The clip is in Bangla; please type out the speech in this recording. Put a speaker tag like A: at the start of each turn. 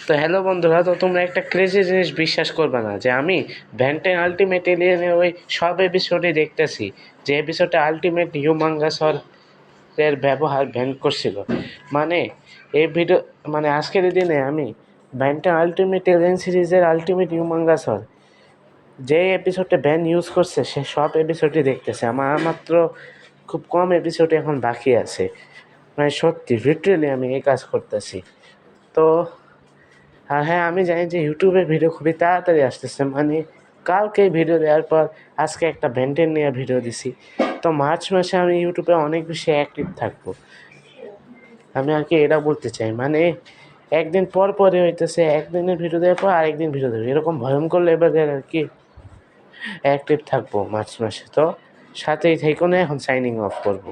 A: তো হ্যালো বন্ধুরা, তো তোমরা একটা ক্রেজি জিনিস বিশ্বাস করবে না যে আমি ভ্যান্টেন আলটিমেট এলিয়েনের ওই সব এপিসোডই দেখতেছি, যে এপিসোডে আলটিমেট হিউমাঙ্গাসর এর ব্যবহার ভ্যান করছিল। মানে এই ভিডিও মানে আজকের দিনে আমি ভ্যান্টেন আলটিমেট এলিয়েন সিরিজের আলটিমেট হিউমাঙ্গাসর যে এপিসোডে ভ্যান ইউজ করছে সে সব এপিসোডই দেখতেছে। আমার মাত্র খুব কম এপিসোড এখন বাকি আছে। মানে সত্যি লিটারেলি আমি এই কাজ করতেছি। তো আর হ্যাঁ, আমি জানি যে ইউটিউবের ভিডিও খুবই তাড়াতাড়ি আসতেছে। মানে কালকে ভিডিও দেওয়ার পর আজকে একটা বেন্টেন নিয়ে ভিডিও দিছি। তো মার্চ মাসে আমি ইউটিউবে অনেক বেশি অ্যাক্টিভ থাকবো। আমি আর কি এটা বলতে চাই, মানে একদিন পর পরে হইতেছে, একদিনের ভিডিও দেওয়ার পর আরেকদিন ভিডিও দেবো, এরকম ভয়ঙ্কর লেভেলের আর কি অ্যাক্টিভ থাকবো মার্চ মাসে। তো সাথেই থেকো না, এখন সাইনিং অফ করবো।